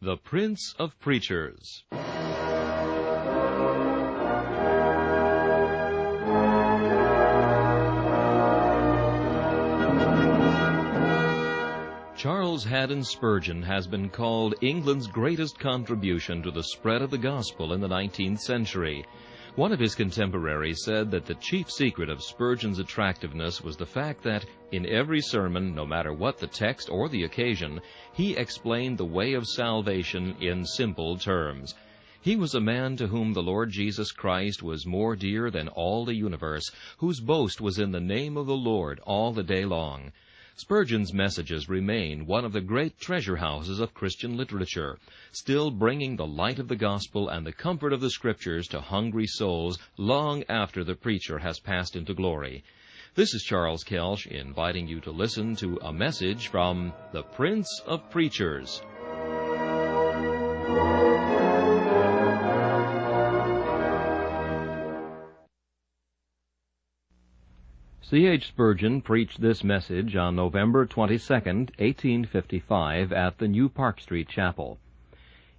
The Prince of Preachers. Charles Haddon Spurgeon has been called England's greatest contribution to the spread of the gospel in the 19th century. One of his contemporaries said that the chief secret of Spurgeon's attractiveness was the fact that, in every sermon, no matter what the text or the occasion, he explained the way of salvation in simple terms. He was a man to whom the Lord Jesus Christ was more dear than all the universe, whose boast was in the name of the Lord all the day long. Spurgeon's messages remain one of the great treasure houses of Christian literature, still bringing the light of the gospel and the comfort of the Scriptures to hungry souls long after the preacher has passed into glory. This is Charles Kelsch inviting you to listen to a message from the Prince of Preachers. C.H. Spurgeon preached this message on November 22, 1855, at the New Park Street Chapel.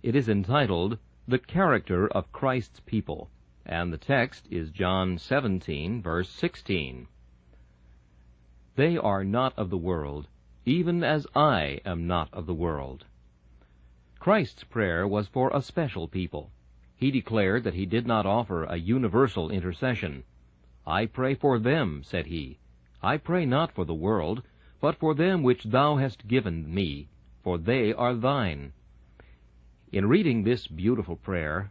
It is entitled, The Character of Christ's People, and the text is John 17, verse 16. They are not of the world, even as I am not of the world. Christ's prayer was for a special people. He declared that he did not offer a universal intercession. I pray for them, said he. I pray not for the world, but for them which thou hast given me, for they are thine. In reading this beautiful prayer,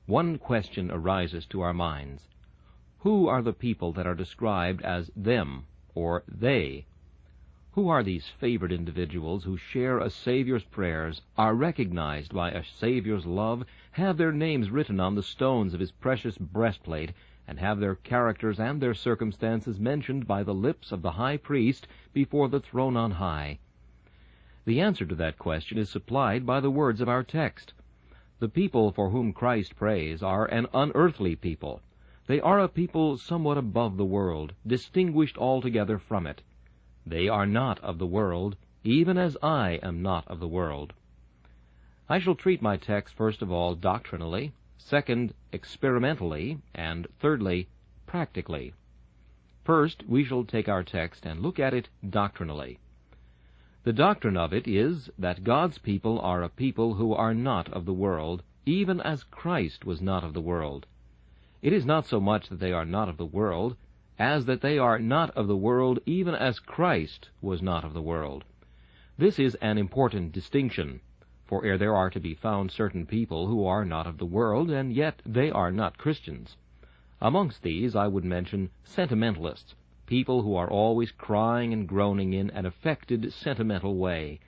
one question arises to our minds. Who are the people that are described as them, or they? Who are these favored individuals who share a Savior's prayers, are recognized by a Savior's love, have their names written on the stones of his precious breastplate, and have their characters and their circumstances mentioned by the lips of the high priest before the throne on high? The answer to that question is supplied by the words of our text. The people for whom Christ prays are an unearthly people. They are a people somewhat above the world, distinguished altogether from it. They are not of the world, even as I am not of the world. I shall treat my text first of all doctrinally, second, experimentally, and thirdly, practically. First, we shall take our text and look at it doctrinally. The doctrine of it is that God's people are a people who are not of the world, even as Christ was not of the world. It is not so much that they are not of the world, as that they are not of the world even as Christ was not of the world. This is an important distinction. For ere there are to be found certain people who are not of the world, and yet they are not Christians. Amongst these I would mention sentimentalists, people who are always crying and groaning in an affected, sentimental way.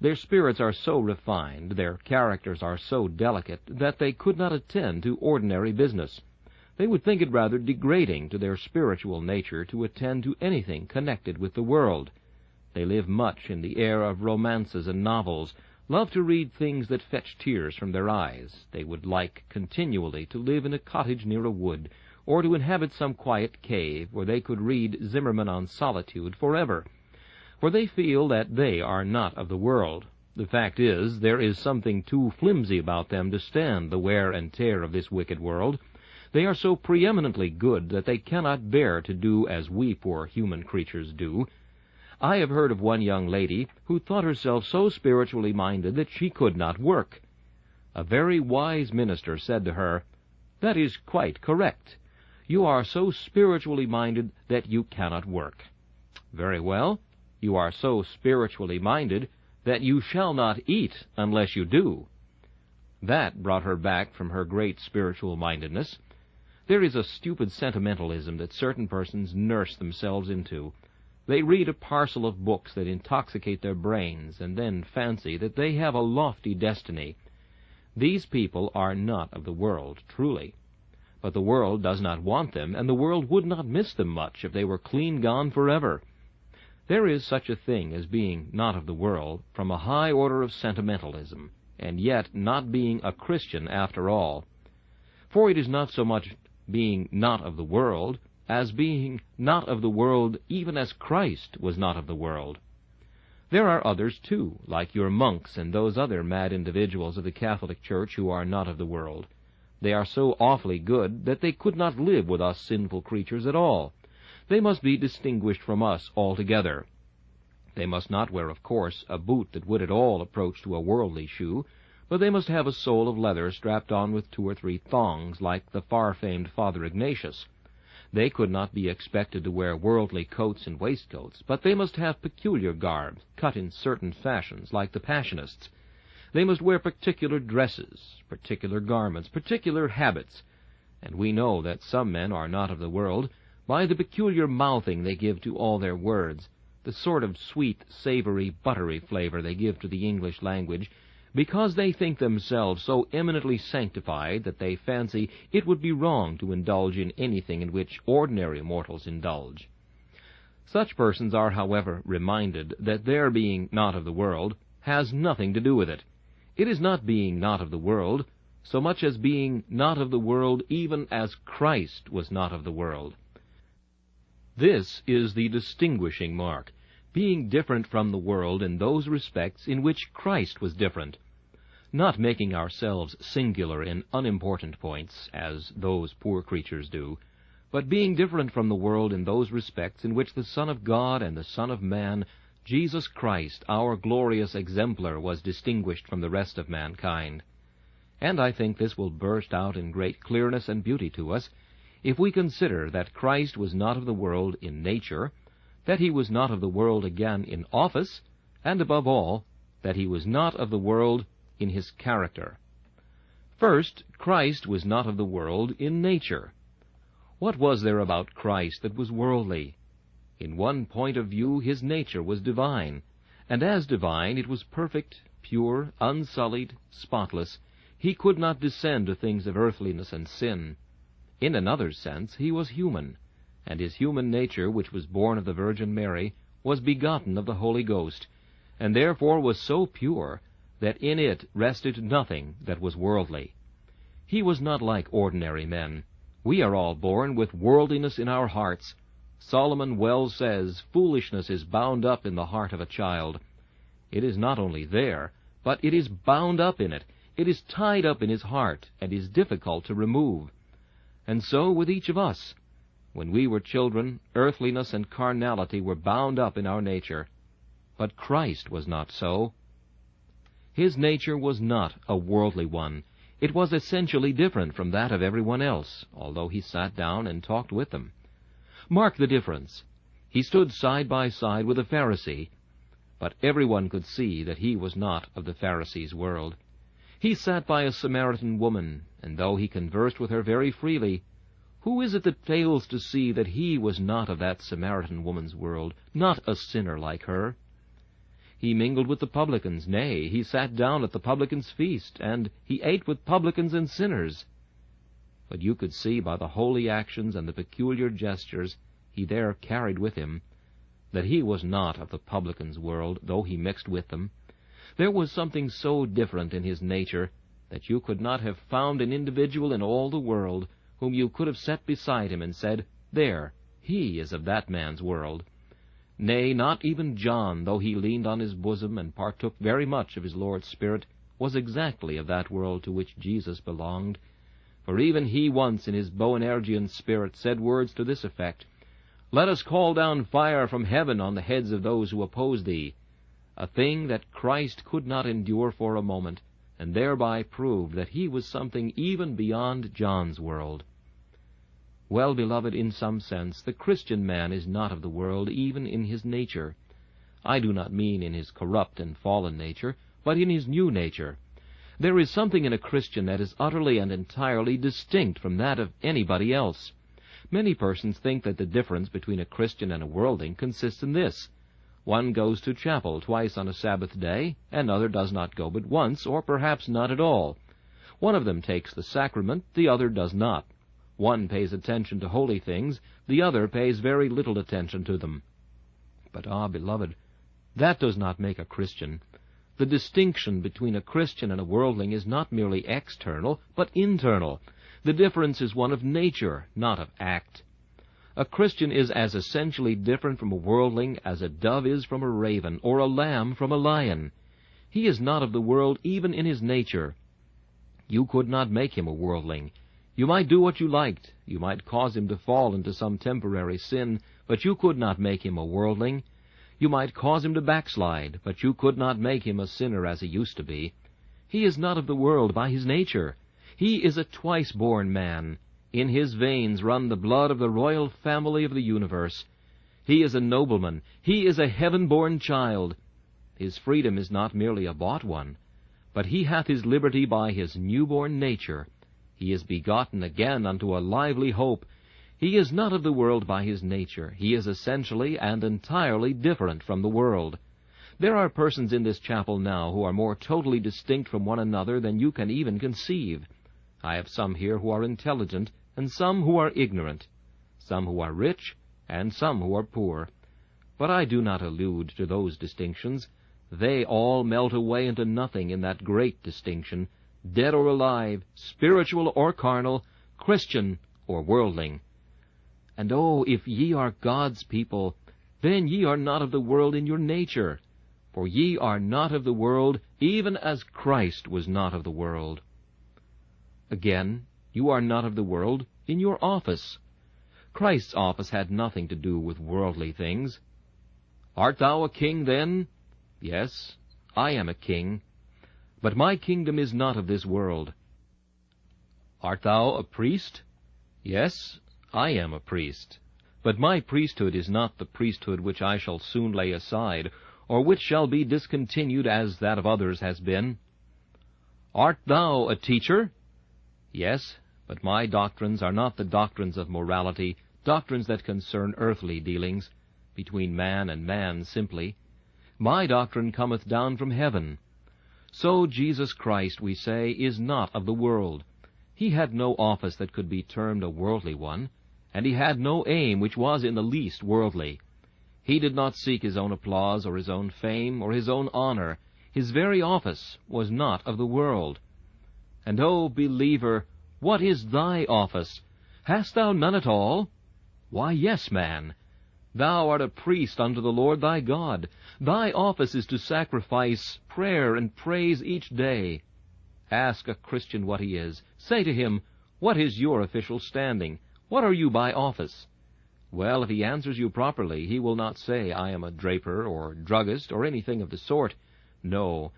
Their spirits are so refined, their characters are so delicate, that they could not attend to ordinary business. They would think it rather degrading to their spiritual nature to attend to anything connected with the world. They live much in the air of romances and novels, love to read things that fetch tears from their eyes. They would like continually to live in a cottage near a wood, or to inhabit some quiet cave where they could read Zimmerman on solitude forever. For they feel that they are not of the world. The fact is, there is something too flimsy about them to stand the wear and tear of this wicked world. They are so preeminently good that they cannot bear to do as we poor human creatures do. I have heard of one young lady who thought herself so spiritually minded that she could not work. A very wise minister said to her, "That is quite correct. You are so spiritually minded that you cannot work. Very well, you are so spiritually minded that you shall not eat unless you do." That brought her back from her great spiritual mindedness. There is a stupid sentimentalism that certain persons nurse themselves into. They read a parcel of books that intoxicate their brains, and then fancy that they have a lofty destiny. These people are not of the world, truly. But the world does not want them, and the world would not miss them much if they were clean gone forever. There is such a thing as being not of the world from a high order of sentimentalism, and yet not being a Christian after all. For it is not so much being not of the world, as being not of the world even as Christ was not of the world. There are others, too, like your monks and those other mad individuals of the Catholic Church who are not of the world. They are so awfully good that they could not live with us sinful creatures at all. They must be distinguished from us altogether. They must not wear, of course, a boot that would at all approach to a worldly shoe, but they must have a sole of leather strapped on with 2 or 3 thongs, like the far-famed Father Ignatius. They could not be expected to wear worldly coats and waistcoats, but they must have peculiar garb, cut in certain fashions, like the Passionists. They must wear particular dresses, particular garments, particular habits, and we know that some men are not of the world by the peculiar mouthing they give to all their words, the sort of sweet, savory, buttery flavor they give to the English language, because they think themselves so eminently sanctified that they fancy it would be wrong to indulge in anything in which ordinary mortals indulge. Such persons are, however, reminded that their being not of the world has nothing to do with it. It is not being not of the world, so much as being not of the world even as Christ was not of the world. This is the distinguishing mark, being different from the world in those respects in which Christ was different, not making ourselves singular in unimportant points, as those poor creatures do, but being different from the world in those respects in which the Son of God and the Son of Man, Jesus Christ, our glorious exemplar, was distinguished from the rest of mankind. And I think this will burst out in great clearness and beauty to us, if we consider that Christ was not of the world in nature, that he was not of the world again in office, and above all, that he was not of the world in his character. First, Christ was not of the world in nature. What was there about Christ that was worldly? In one point of view his nature was divine, and as divine it was perfect, pure, unsullied, spotless. He could not descend to things of earthliness and sin. In another sense he was human, and his human nature, which was born of the Virgin Mary, was begotten of the Holy Ghost, and therefore was so pure that in it rested nothing that was worldly. He was not like ordinary men. We are all born with worldliness in our hearts. Solomon well says, "Foolishness is bound up in the heart of a child." It is not only there, but it is bound up in it. It is tied up in his heart, and is difficult to remove. And so with each of us. When we were children, earthliness and carnality were bound up in our nature. But Christ was not so. His nature was not a worldly one. It was essentially different from that of everyone else, although he sat down and talked with them. Mark the difference. He stood side by side with a Pharisee, but everyone could see that he was not of the Pharisee's world. He sat by a Samaritan woman, and though he conversed with her very freely, who is it that fails to see that he was not of that Samaritan woman's world, not a sinner like her? He mingled with the publicans, nay, he sat down at the publicans' feast, and he ate with publicans and sinners. But you could see by the holy actions and the peculiar gestures he there carried with him, that he was not of the publicans' world, though he mixed with them. There was something so different in his nature that you could not have found an individual in all the world whom you could have set beside him and said, "There, he is of that man's world." Nay, not even John, though he leaned on his bosom and partook very much of his Lord's Spirit, was exactly of that world to which Jesus belonged. For even he once in his Boanergian spirit said words to this effect, "Let us call down fire from heaven on the heads of those who oppose thee," a thing that Christ could not endure for a moment, and thereby proved that he was something even beyond John's world. Well, beloved, in some sense, the Christian man is not of the world even in his nature. I do not mean in his corrupt and fallen nature, but in his new nature. There is something in a Christian that is utterly and entirely distinct from that of anybody else. Many persons think that the difference between a Christian and a worldling consists in this: one goes to chapel twice on a Sabbath day, another does not go but once, or perhaps not at all. One of them takes the sacrament, the other does not. One pays attention to holy things, the other pays very little attention to them. But, beloved, that does not make a Christian. The distinction between a Christian and a worldling is not merely external, but internal. The difference is one of nature, not of act. A Christian is as essentially different from a worldling as a dove is from a raven, or a lamb from a lion. He is not of the world even in his nature. You could not make him a worldling. You might do what you liked. You might cause him to fall into some temporary sin, but you could not make him a worldling. You might cause him to backslide, but you could not make him a sinner as he used to be. He is not of the world by his nature. He is a twice-born man. In his veins run the blood of the royal family of the universe. He is a nobleman. He is a heaven-born child. His freedom is not merely a bought one, but he hath his liberty by his newborn nature. He is begotten again unto a lively hope. He is not of the world by his nature. He is essentially and entirely different from the world. There are persons in this chapel now who are more totally distinct from one another than you can even conceive. I have some here who are intelligent, and some who are ignorant, some who are rich, and some who are poor. But I do not allude to those distinctions. They all melt away into nothing in that great distinction, dead or alive, spiritual or carnal, Christian or worldling. And oh, if ye are God's people, then ye are not of the world in your nature, for ye are not of the world, even as Christ was not of the world. Again, you are not of the world in your office. Christ's office had nothing to do with worldly things. Art thou a king, then? Yes, I am a king, but my kingdom is not of this world. Art thou a priest? Yes, I am a priest, but my priesthood is not the priesthood which I shall soon lay aside, or which shall be discontinued as that of others has been. Art thou a teacher? Yes, but my doctrines are not the doctrines of morality, doctrines that concern earthly dealings, between man and man simply. My doctrine cometh down from heaven. So Jesus Christ, we say, is not of the world. He had no office that could be termed a worldly one, and he had no aim which was in the least worldly. He did not seek his own applause, or his own fame, or his own honor. His very office was not of the world. And, O believer, what is thy office? Hast thou none at all? Why, yes, man. Thou art a priest unto the Lord thy God. Thy office is to sacrifice prayer and praise each day. Ask a Christian what he is. Say to him, what is your official standing? What are you by office? Well, if he answers you properly, he will not say, I am a draper or druggist or anything of the sort. No,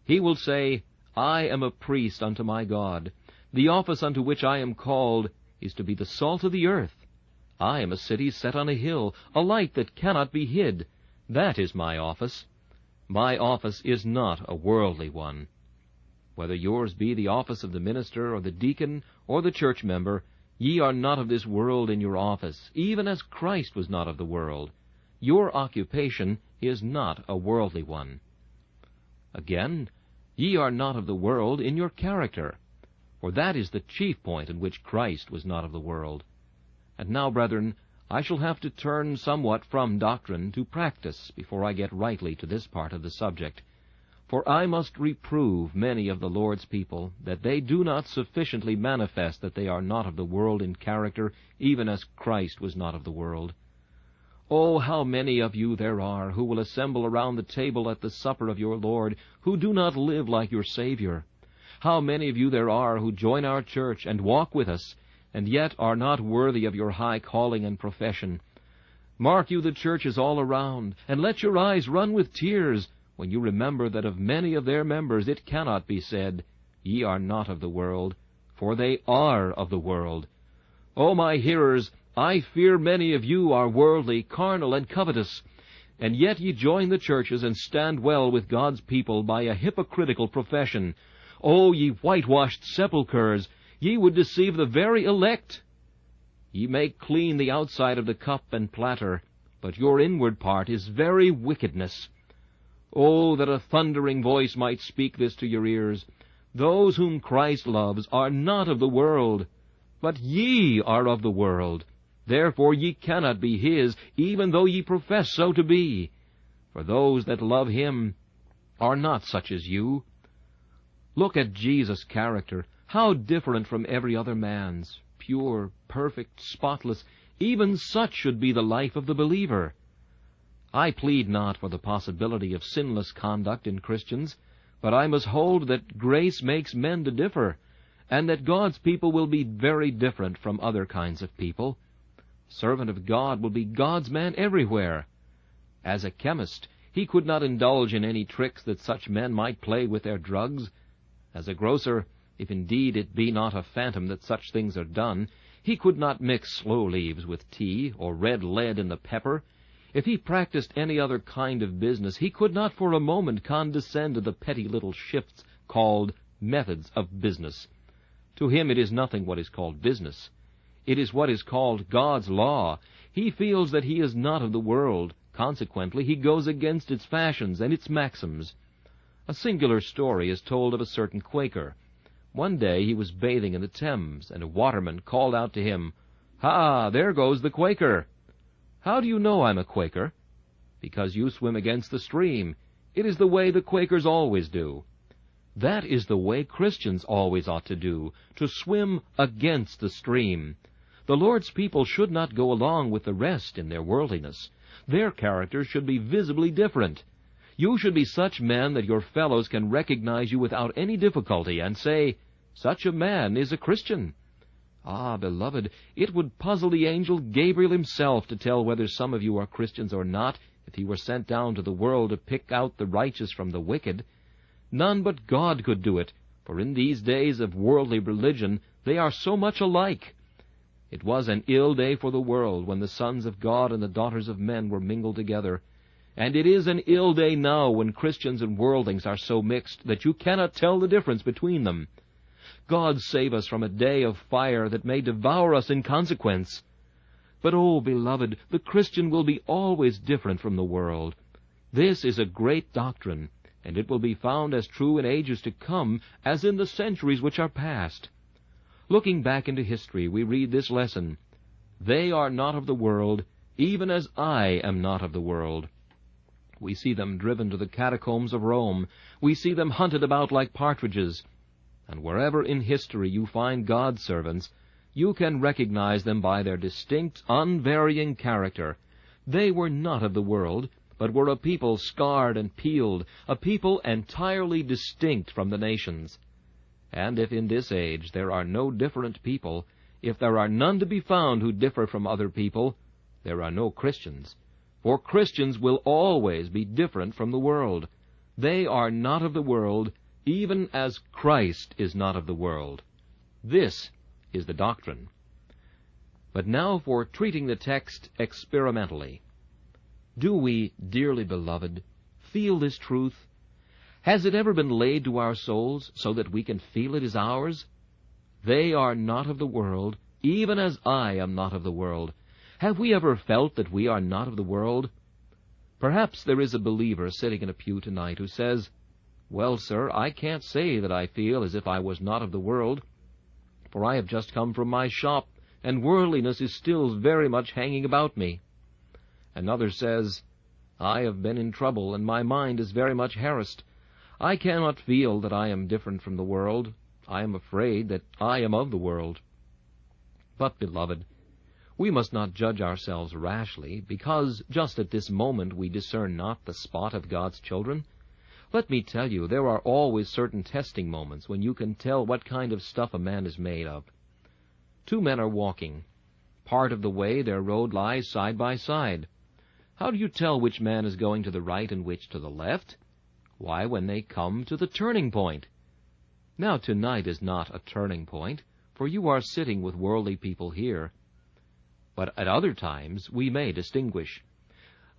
he will say, I am a priest unto my God. The office unto which I am called is to be the salt of the earth. I am a city set on a hill, a light that cannot be hid. That is my office. My office is not a worldly one. Whether yours be the office of the minister or the deacon or the church member, ye are not of this world in your office, even as Christ was not of the world. Your occupation is not a worldly one. Again, ye are not of the world in your character, for that is the chief point in which Christ was not of the world. And now, brethren, I shall have to turn somewhat from doctrine to practice before I get rightly to this part of the subject. For I must reprove many of the Lord's people, that they do not sufficiently manifest that they are not of the world in character, even as Christ was not of the world. Oh, how many of you there are who will assemble around the table at the supper of your Lord, who do not live like your Savior! How many of you there are who join our church and walk with us, and yet are not worthy of your high calling and profession. Mark you the churches all around, and let your eyes run with tears when you remember that of many of their members it cannot be said, Ye are not of the world, for they are of the world. O my hearers, I fear many of you are worldly, carnal, and covetous, and yet ye join the churches and stand well with God's people by a hypocritical profession. O ye whitewashed sepulchres, ye would deceive the very elect. Ye make clean the outside of the cup and platter, but your inward part is very wickedness. Oh, that a thundering voice might speak this to your ears. Those whom Christ loves are not of the world, but ye are of the world. Therefore ye cannot be his, even though ye profess so to be. For those that love him are not such as you. Look at Jesus' character, how different from every other man's, pure, perfect, spotless, Even such should be the life of the believer. I plead not for the possibility of sinless conduct in Christians, but I must hold that grace makes men to differ, and that God's people will be very different from other kinds of people. A servant of God will be God's man everywhere. As a chemist, he could not indulge in any tricks that such men might play with their drugs. As a grocer, if indeed it be not a phantom that such things are done, he could not mix sloe leaves with tea, or red lead in the pepper. If he practiced any other kind of business, he could not for a moment condescend to the petty little shifts called methods of business. To him it is nothing what is called business. It is what is called God's law. He feels that he is not of the world. Consequently, he goes against its fashions and its maxims. A singular story is told of a certain Quaker. One day he was bathing in the Thames, and a waterman called out to him, "Ha, there goes the Quaker." "How do you know I'm a Quaker?" "Because you swim against the stream. It is the way the Quakers always do." That is the way Christians always ought to do, to swim against the stream. The Lord's people should not go along with the rest in their worldliness. Their characters should be visibly different. You should be such men that your fellows can recognize you without any difficulty and say, "Such a man is a Christian." Ah, beloved, it would puzzle the angel Gabriel himself to tell whether some of you are Christians or not, if he were sent down to the world to pick out the righteous from the wicked. None but God could do it, for in these days of worldly religion they are so much alike. It was an ill day for the world when the sons of God and the daughters of men were mingled together, and it is an ill day now when Christians and worldlings are so mixed that you cannot tell the difference between them. God save us from a day of fire that may devour us in consequence. But, oh, beloved, the Christian will be always different from the world. This is a great doctrine, and it will be found as true in ages to come as in the centuries which are past. Looking back into history, we read this lesson: "They are not of the world, even as I am not of the world." We see them driven to the catacombs of Rome. We see them hunted about like partridges. And wherever in history you find God's servants, you can recognize them by their distinct, unvarying character. They were not of the world, but were a people scarred and peeled, a people entirely distinct from the nations. And if in this age there are no different people, if there are none to be found who differ from other people, there are no Christians. For Christians will always be different from the world. They are not of the world, even as Christ is not of the world. This is the doctrine. But now for treating the text experimentally. Do we, dearly beloved, feel this truth? Has it ever been laid to our souls so that we can feel it is ours? They are not of the world, even as I am not of the world. Have we ever felt that we are not of the world? Perhaps there is a believer sitting in a pew tonight who says, "Well, sir, I can't say that I feel as if I was not of the world, for I have just come from my shop, and worldliness is still very much hanging about me." Another says, "I have been in trouble, and my mind is very much harassed. I cannot feel that I am different from the world. I am afraid that I am of the world." But, beloved, we must not judge ourselves rashly, because just at this moment we discern not the spot of God's children. Let me tell you, there are always certain testing moments when you can tell what kind of stuff a man is made of. Two men are walking. Part of the way their road lies side by side. How do you tell which man is going to the right and which to the left? Why, when they come to the turning point. Now, tonight is not a turning point, for you are sitting with worldly people here. But at other times we may distinguish.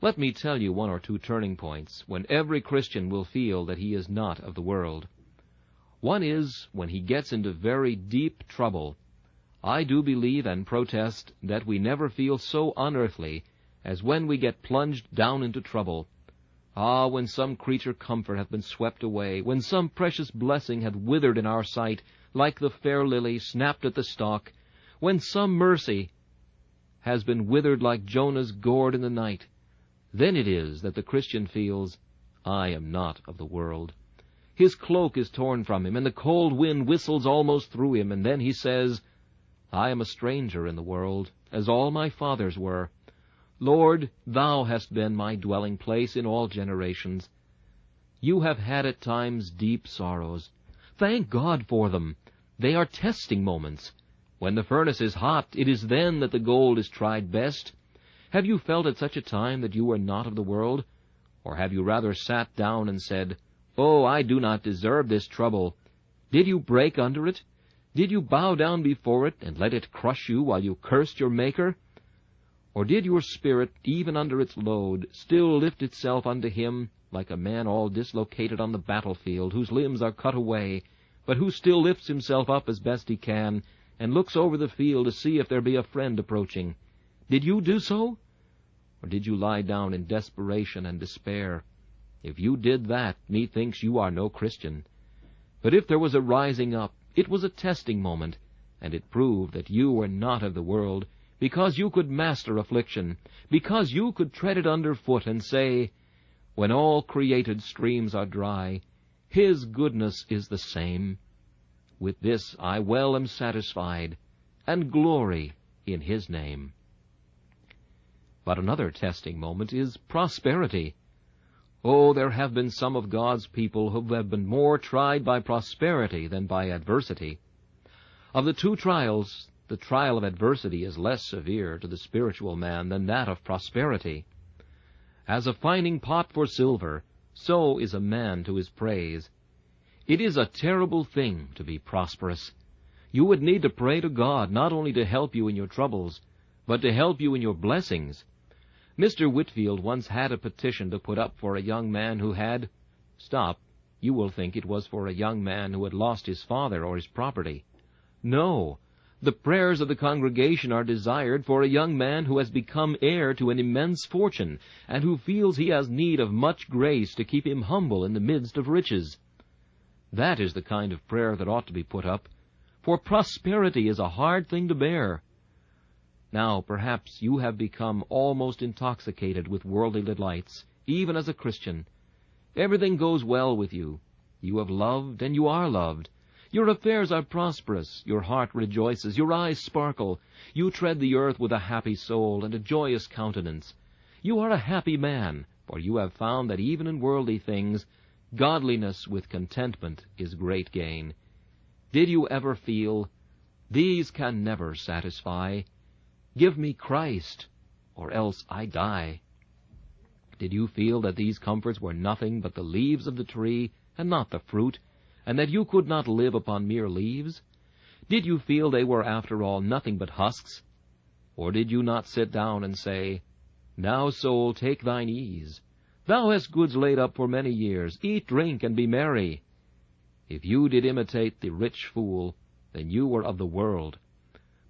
Let me tell you one or two turning points when every Christian will feel that he is not of the world. One is when he gets into very deep trouble. I do believe and protest that we never feel so unearthly as when we get plunged down into trouble. Ah, when some creature comfort hath been swept away, when some precious blessing hath withered in our sight, like the fair lily snapped at the stalk, when some mercy has been withered like Jonah's gourd in the night, then it is that the Christian feels, "I am not of the world." His cloak is torn from him, and the cold wind whistles almost through him, and then he says, "I am a stranger in the world, as all my fathers were. Lord, thou hast been my dwelling place in all generations. You have had at times deep sorrows. Thank God for them. They are testing moments. When the furnace is hot, it is then that the gold is tried best. Have you felt at such a time that you were not of the world? Or have you rather sat down and said, "Oh, I do not deserve this trouble"? Did you break under it? Did you bow down before it and let it crush you while you cursed your Maker? Or did your spirit, even under its load, still lift itself unto him, like a man all dislocated on the battlefield, whose limbs are cut away, but who still lifts himself up as best he can, and looks over the field to see if there be a friend approaching? Did you do so? Or did you lie down in desperation and despair? If you did that, methinks you are no Christian. But if there was a rising up, it was a testing moment, and it proved that you were not of the world, because you could master affliction, because you could tread it under foot and say, "When all created streams are dry, his goodness is the same. With this I well am satisfied, and glory in his name." But another testing moment is prosperity. Oh, there have been some of God's people who have been more tried by prosperity than by adversity. Of the two trials, the trial of adversity is less severe to the spiritual man than that of prosperity. As a fining pot for silver, so is a man to his praise. It is a terrible thing to be prosperous. You would need to pray to God not only to help you in your troubles, but to help you in your blessings. Mr. Whitfield once had a petition to put up for a young man who had— Stop, you will think it was for a young man who had lost his father or his property. No, the prayers of the congregation are desired for a young man who has become heir to an immense fortune, and who feels he has need of much grace to keep him humble in the midst of riches. That is the kind of prayer that ought to be put up, for prosperity is a hard thing to bear. Now, perhaps you have become almost intoxicated with worldly delights, even as a Christian. Everything goes well with you. You have loved, and you are loved. Your affairs are prosperous, your heart rejoices, your eyes sparkle. You tread the earth with a happy soul and a joyous countenance. You are a happy man, for you have found that even in worldly things, godliness with contentment is great gain. Did you ever feel, "These can never satisfy. Give me Christ, or else I die"? Did you feel that these comforts were nothing but the leaves of the tree, and not the fruit, and that you could not live upon mere leaves? Did you feel they were, after all, nothing but husks? Or did you not sit down and say, "Now, soul, take thine ease. Thou hast goods laid up for many years. Eat, drink, and be merry"? If you did imitate the rich fool, then you were of the world.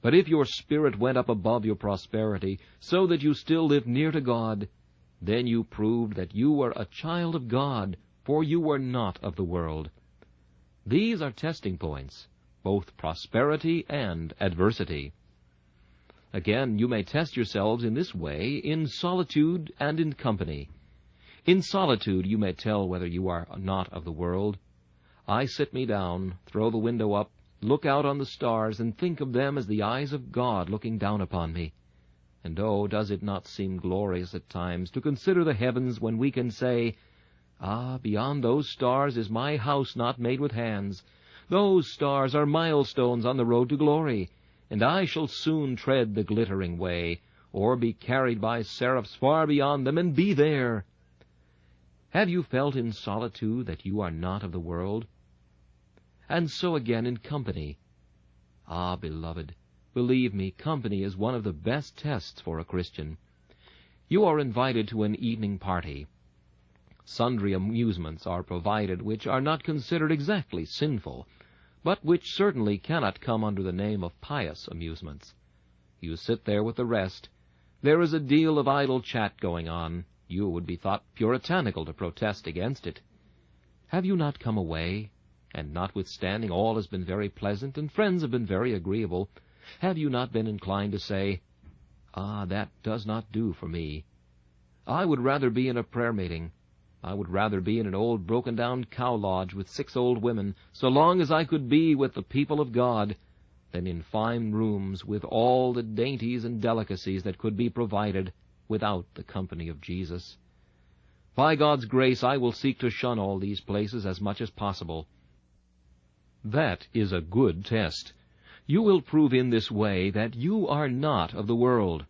But if your spirit went up above your prosperity, so that you still lived near to God, then you proved that you were a child of God, for you were not of the world. These are testing points, both prosperity and adversity. Again, you may test yourselves in this way in solitude and in company. In solitude you may tell whether you are not of the world. I sit me down, throw the window up, look out on the stars, and think of them as the eyes of God looking down upon me. And oh, does it not seem glorious at times to consider the heavens when we can say, "Ah, beyond those stars is my house not made with hands. Those stars are milestones on the road to glory, and I shall soon tread the glittering way, or be carried by seraphs far beyond them, and be there"? Have you felt in solitude that you are not of the world? And so again in company. Ah, beloved, believe me, company is one of the best tests for a Christian. You are invited to an evening party. Sundry amusements are provided which are not considered exactly sinful, but which certainly cannot come under the name of pious amusements. You sit there with the rest. There is a deal of idle chat going on. You would be thought puritanical to protest against it. Have you not come away? And notwithstanding all has been very pleasant, and friends have been very agreeable, have you not been inclined to say, "Ah, that does not do for me. I would rather be in a prayer meeting. I would rather be in an old broken-down cow lodge with 6 old women, so long as I could be with the people of God. than in fine rooms with all the dainties and delicacies that could be provided without the company of Jesus. By God's grace, I will seek to shun all these places as much as possible. That is a good test. You will prove in this way that you are not of the world,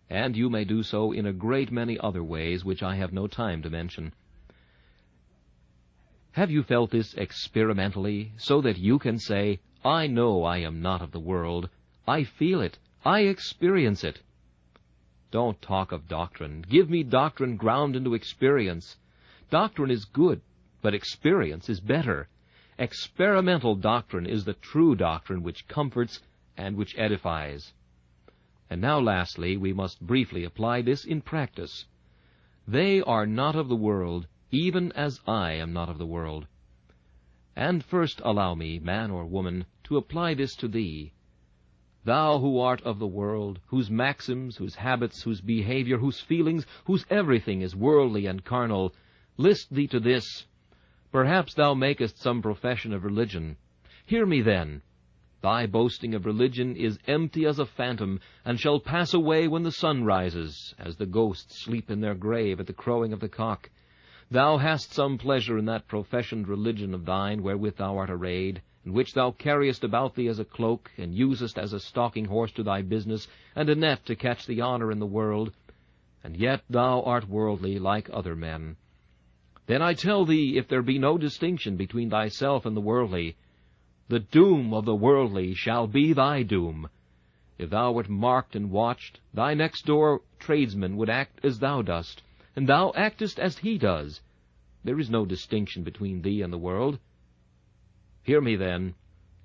and you may do so in a great many other ways which I have no time to mention. Have you felt this experimentally, so that you can say, I know I am not of the world, I feel it, I experience it? Don't talk of doctrine. Give me doctrine ground into experience. Doctrine is good, but experience is better. Experimental doctrine is the true doctrine which comforts and which edifies. And now, lastly, we must briefly apply this in practice. They are not of the world, even as I am not of the world. And first allow me, man or woman, to apply this to thee. Thou who art of the world, whose maxims, whose habits, whose behavior, whose feelings, whose everything is worldly and carnal, list thee to this. Perhaps thou makest some profession of religion. Hear me then. Thy boasting of religion is empty as a phantom, and shall pass away when the sun rises, as the ghosts sleep in their grave at the crowing of the cock. Thou hast some pleasure in that professioned religion of thine wherewith thou art arrayed, and which thou carriest about thee as a cloak, and usest as a stalking horse to thy business, and a net to catch the honour in the world. And yet thou art worldly like other men. Then I tell thee, if there be no distinction between thyself and the worldly, the doom of the worldly shall be thy doom. If thou wert marked and watched, thy next-door tradesman would act as thou dost, and thou actest as he does. There is no distinction between thee and the world. Hear me, then.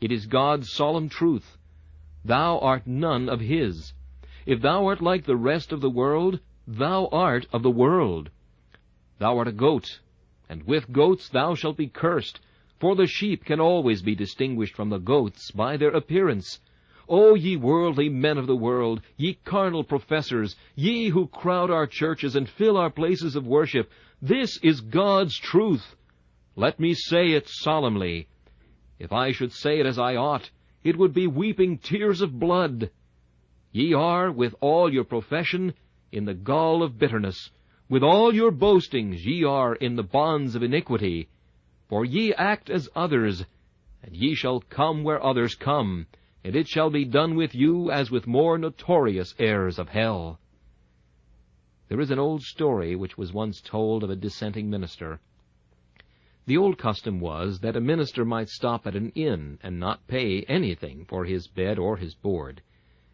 It is God's solemn truth. Thou art none of his. If thou art like the rest of the world, thou art of the world. Thou art a goat, and with goats thou shalt be cursed, for the sheep can always be distinguished from the goats by their appearance. O ye worldly men of the world, ye carnal professors, ye who crowd our churches and fill our places of worship, this is God's truth. Let me say it solemnly. If I should say it as I ought, it would be weeping tears of blood. Ye are, with all your profession, in the gall of bitterness. With all your boastings ye are in the bonds of iniquity. For ye act as others, and ye shall come where others come, and it shall be done with you as with more notorious heirs of hell. There is an old story which was once told of a dissenting minister. The old custom was that a minister might stop at an inn and not pay anything for his bed or his board,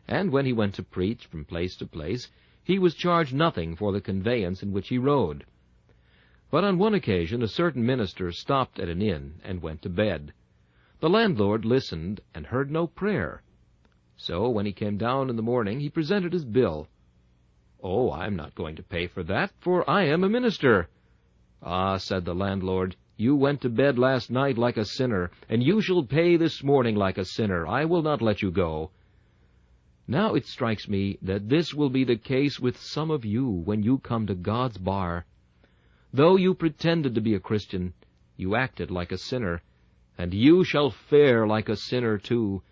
and when he went to preach from place to place, he was charged nothing for the conveyance in which he rode. But on one occasion a certain minister stopped at an inn and went to bed. The landlord listened and heard no prayer. So when he came down in the morning, he presented his bill. "Oh, I am not going to pay for that, for I am a minister." "Ah," said the landlord, "you went to bed last night like a sinner, and you shall pay this morning like a sinner. I will not let you go." Now it strikes me that this will be the case with some of you when you come to God's bar. Though you pretended to be a Christian, you acted like a sinner, and you shall fare like a sinner too.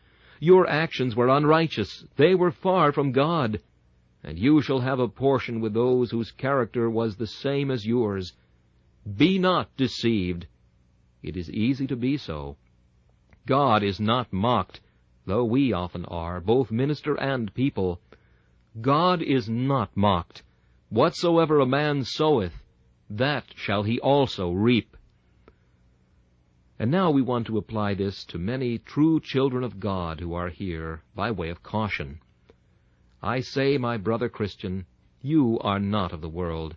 Your actions were unrighteous, they were far from God, and you shall have a portion with those whose character was the same as yours. Be not deceived. It is easy to be so. God is not mocked, though we often are, both minister and people. God is not mocked. Whatsoever a man soweth, that shall he also reap. And now we want to apply this to many true children of God who are here, by way of caution. I say, my brother Christian, you are not of the world.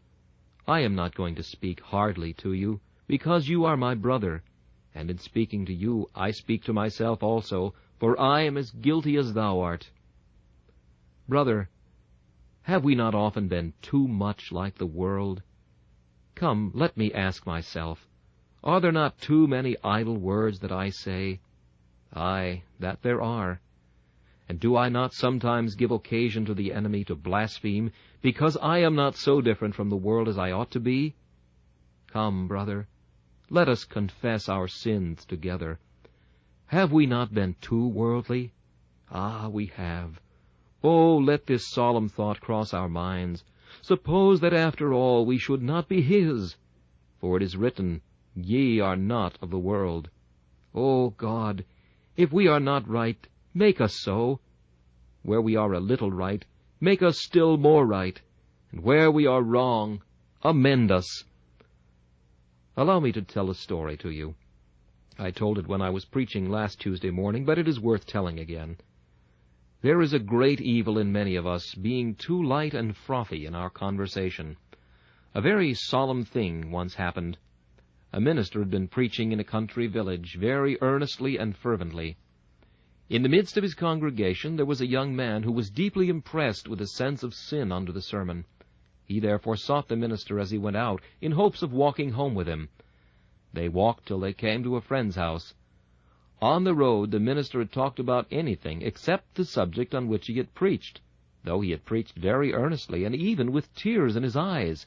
I am not going to speak hardly to you, because you are my brother, and in speaking to you I speak to myself also, for I am as guilty as thou art. Brother, have we not often been too much like the world? Come, let me ask myself, are there not too many idle words that I say? Aye, that there are. And do I not sometimes give occasion to the enemy to blaspheme, because I am not so different from the world as I ought to be? Come, brother, let us confess our sins together. Have we not been too worldly? Ah, we have. Oh, let this solemn thought cross our minds. Suppose that after all we should not be his. For it is written, Ye are not of the world. O God, if we are not right, make us so. Where we are a little right, make us still more right. And where we are wrong, amend us. Allow me to tell a story to you. I told it when I was preaching last Tuesday morning, but it is worth telling again. There is a great evil in many of us, being too light and frothy in our conversation. A very solemn thing once happened. A minister had been preaching in a country village very earnestly and fervently. In the midst of his congregation there was a young man who was deeply impressed with a sense of sin under the sermon. He therefore sought the minister as he went out, in hopes of walking home with him. They walked till they came to a friend's house. On the road the minister had talked about anything except the subject on which he had preached, though he had preached very earnestly, and even with tears in his eyes.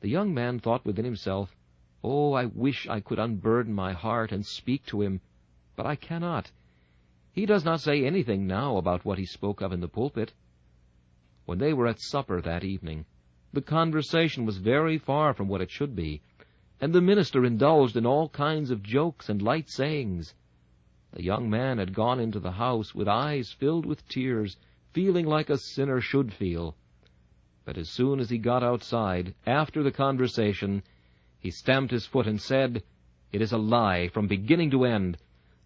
The young man thought within himself, "Oh, I wish I could unburden my heart and speak to him, but I cannot. He does not say anything now about what he spoke of in the pulpit." When they were at supper that evening, the conversation was very far from what it should be, and the minister indulged in all kinds of jokes and light sayings. The young man had gone into the house with eyes filled with tears, feeling like a sinner should feel. But as soon as he got outside, after the conversation, he stamped his foot and said, "It is a lie from beginning to end.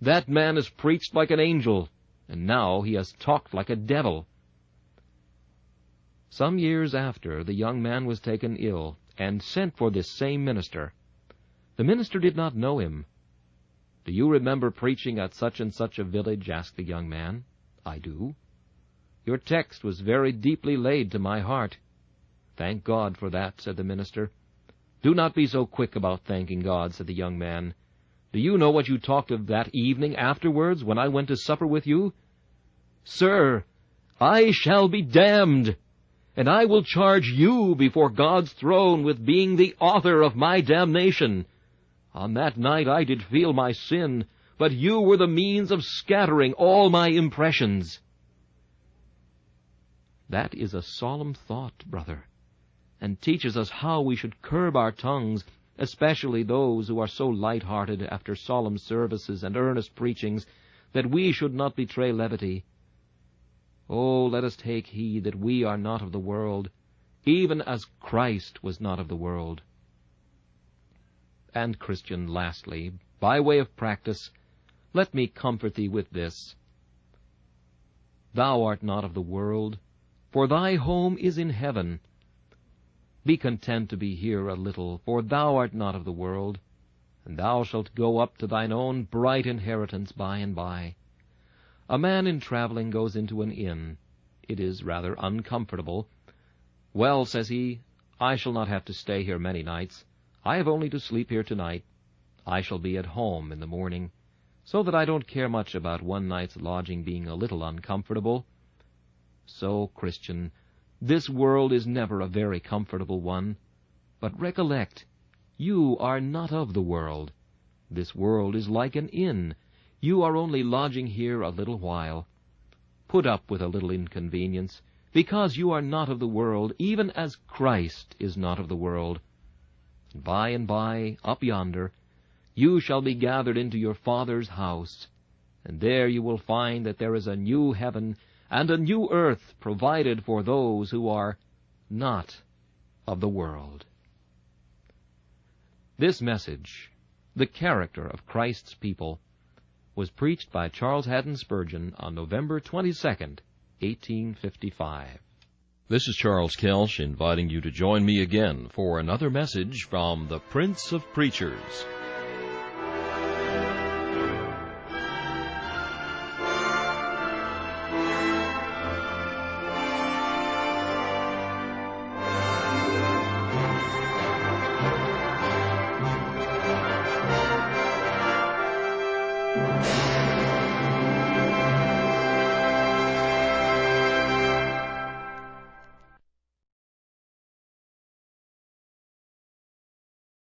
That man has preached like an angel, and now he has talked like a devil." Some years after, the young man was taken ill, and sent for this same minister. The minister did not know him. "Do you remember preaching at such and such a village?" asked the young man. "I do." "Your text was very deeply laid to my heart." "Thank God for that," said the minister. "Do not be so quick about thanking God," said the young man. "Do you know what you talked of that evening afterwards when I went to supper with you?" "Sir, I shall be damned, and I will charge you before God's throne with being the author of my damnation. On that night I did feel my sin, but you were the means of scattering all my impressions." That is a solemn thought, brother, and teaches us how we should curb our tongues, especially those who are so light-hearted after solemn services and earnest preachings, that we should not betray levity. Oh, let us take heed that we are not of the world, even as Christ was not of the world. And, Christian, lastly, by way of practice, let me comfort thee with this. Thou art not of the world, for thy home is in heaven. Be content to be here a little, for thou art not of the world, and thou shalt go up to thine own bright inheritance by and by. A man in traveling goes into an inn. It is rather uncomfortable. "Well," says he, "I shall not have to stay here many nights. I have only to sleep here tonight. I shall be at home in the morning, so that I don't care much about one night's lodging being a little uncomfortable." So, Christian, this world is never a very comfortable one. But recollect, you are not of the world. This world is like an inn. You are only lodging here a little while. Put up with a little inconvenience, because you are not of the world, even as Christ is not of the world. By and by, up yonder, you shall be gathered into your Father's house, and there you will find that there is a new heaven and a new earth provided for those who are not of the world. This message, The Character of Christ's People, was preached by Charles Haddon Spurgeon on November 22nd, 1855. This is Charles Kelsch inviting you to join me again for another message from the Prince of Preachers.